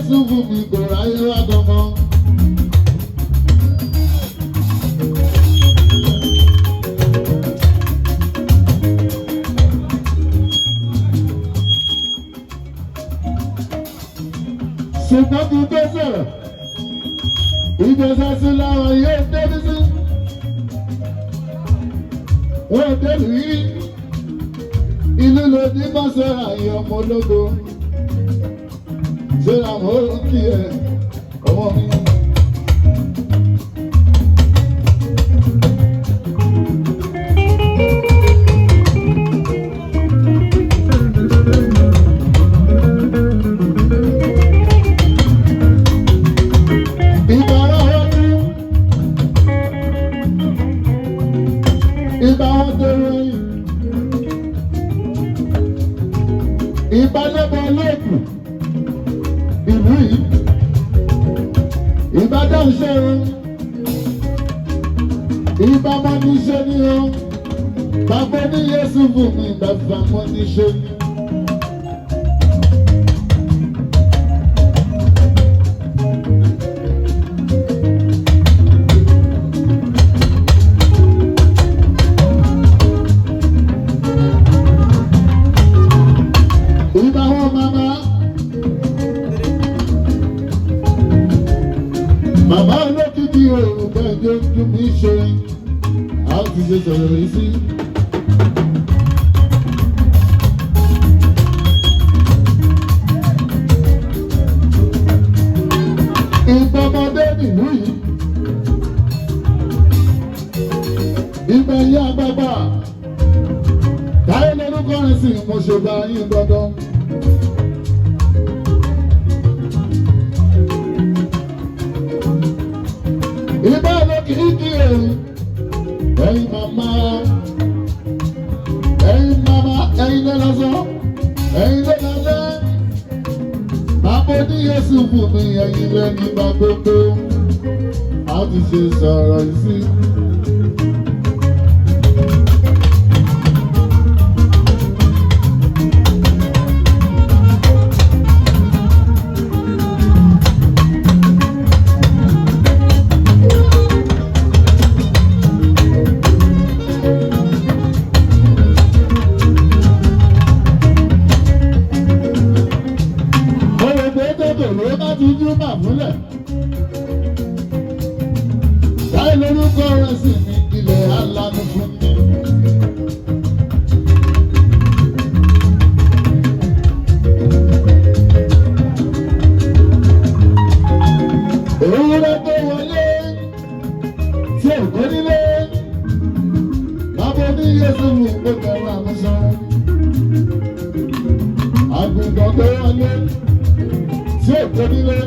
Yéṣu fún mi kò ráyé wá gangan. Ṣùgbọ́n kí n tó sọ̀rọ̀, ìjọsìn sí làwọn yóò débi sí. Wọ́n débi rí ìlú lòdì bá sọ̀rọ̀ àyè ọmọ ológo. Ṣé làwọn ò kí ẹ ọmọ mi? Ìbálòpọ̀ olóògùn ìlú yìí, Ìbàdàn ṣe o, ìbámọ́ ní ṣe ni o, bàbá ní Yéṣu fún mi, bàbá mọ́ ní ṣe ni. Màmá olókìkí òòrùn gbẹ̀jọ́ ojú mi ṣe, a ó ti ṣe sọ̀rọ̀ yìí sí. Ìgbọ́mọdé nìlú yìí, ìgbẹ̀yìn àgbàgbà, táyé lórúkọ rẹ̀ sì mo ṣe bá yín gbọ́dọ̀. Ìbá olókìkí òòrùn, ẹ̀yin màmá, ẹ̀yin lọ́lọ́sọ, ẹ̀yin lọ́lọ́lẹ́. Bàbá ní Yéṣu fún mi, ẹ̀yin lẹ́ni bá gbogbo, a ti ṣe sọ̀rọ̀ yìí sí. Múlẹ̀ táyé lórúkọ rẹ̀ sì ní ilẹ̀ alánú fún mi. Ewúrẹ́ tó wọlé tí òkú nílé, bàbá ní Yéṣu mú gbogbo ẹ̀rọ àmúṣọ. Àgùntàn tó wọlé tí òkú nílé,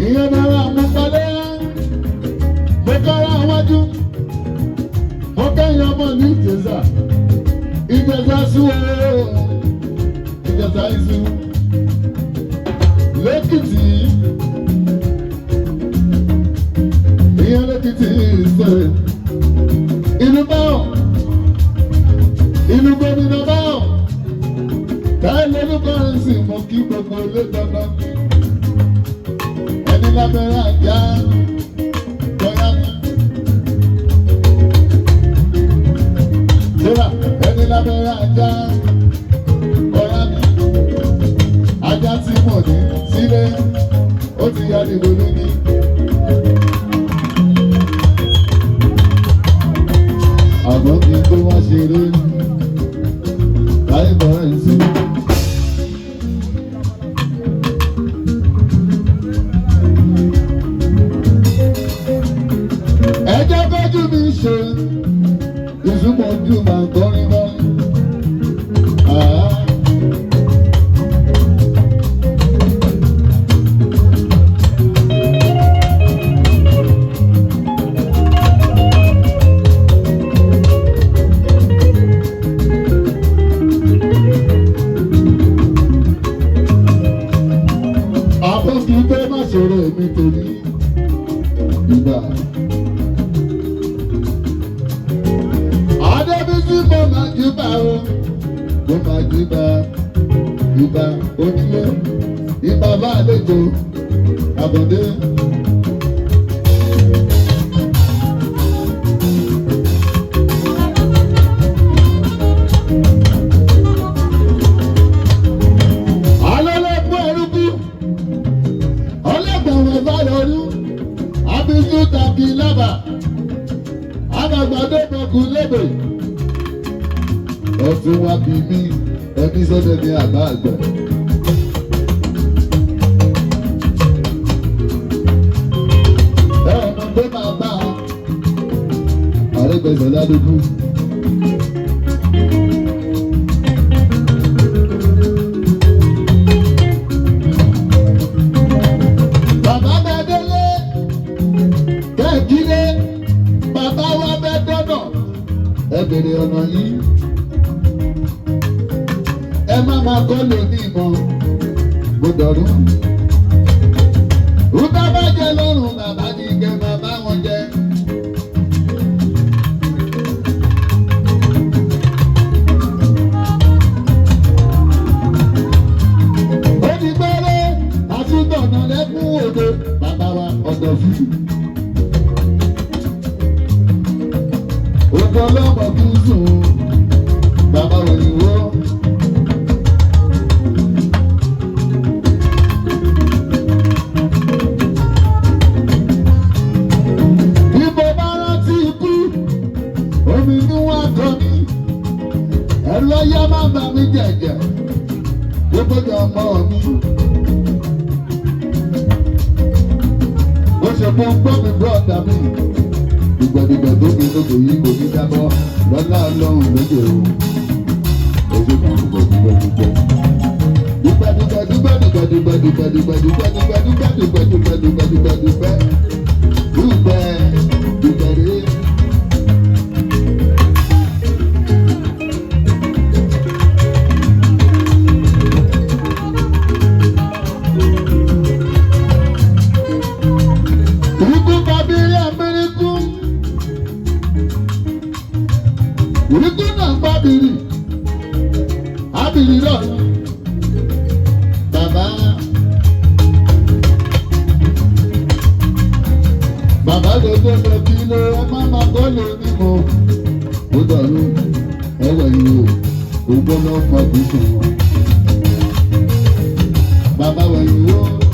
ìyẹn náírà mo palẹ́, mo kára wájú, mo kẹ́yìn ọmọ ní Ìjẹ̀ṣà, Ìjẹ̀ṣà súwọ́, Ìjẹ̀ṣà ìṣú, lẹ́kìtì, ìyẹn lẹ́kìtì ìṣẹ̀lẹ̀, ìlú báwọ̀, ìlú gómìnà báwọ̀, táyé lórúkọ rẹ̀ sì mọ̀ kí gbogbo ilé dandan. Lábẹ́rẹ́ àjà jọyá mi. Sọ́ra ẹni lábẹ́rẹ́ àjà jọyá mi. Ajá tí mò ní sílé, ó ti yá dìbò lónìí. Àmọ́ kí n tó wá ṣeré, láì bọ́ ẹ̀ sí. Ṣe ìsúnmọ́ ojú máa ń kọrin mọ́. Àbọ̀ kí n tó má ṣòro èmi torí ìgbà. Mo máa gbígbà onílé Ìbàbá àlejò àbọ̀dé. Alọ́lọ́gbọ́n ẹrúkú, ọlọ́gbọ̀n bá lọ́rú, abijú tàbí lábà, àgbàgbàdo bọ̀kú lébè. Ọtún wá bí mí, ẹbí sọ́dọ̀ ní àbá àgbẹ̀. Pé máa bá Arẹ́gbẹ́ṣọlá ládùúgbò. Bàbá bẹ délé, kẹ́ẹ̀kílé, bàbá wa bẹ dọ́nà. Ẹ bèrè ọ̀nà yìí. Ẹ má máa kọ́ lóní ìmọ̀, mo dọ̀rùn. Rúbá bá jẹ lọ́rùn bàbá ní kẹ́ máa bá wọn jẹ. Ó ti gbẹ́rẹ́ àtúntọ̀nà lẹ́kún òde bàbá wa ọ̀dọ̀ fún. Òkú ọlọ́mọ kú sùn bàbá òyìnbó. Ẹ̀rù ọyá máa bà mí jẹ̀jẹ̀, ó gbọ́dọ̀ ọmọ mi. Ó ṣe fún gbọ́ mi bọ́ọ̀dà mi. Dùgbẹ̀dùgbẹ̀ tó fi lóko yìí kò ní dábọ́ lọ́lá ọlọ́run lóde o. Ó ṣe fún dùgbẹ̀dùgbẹ̀. Abiri lọ, bàbá gbogbo lọ bí ló ẹ má má bọ́ lé mímọ́. Ó dàrú ẹwẹ̀ yìí o, ó gbọ́ lọ́ fọ́ bí sùn wọn. Bàbá wẹ̀yìn o.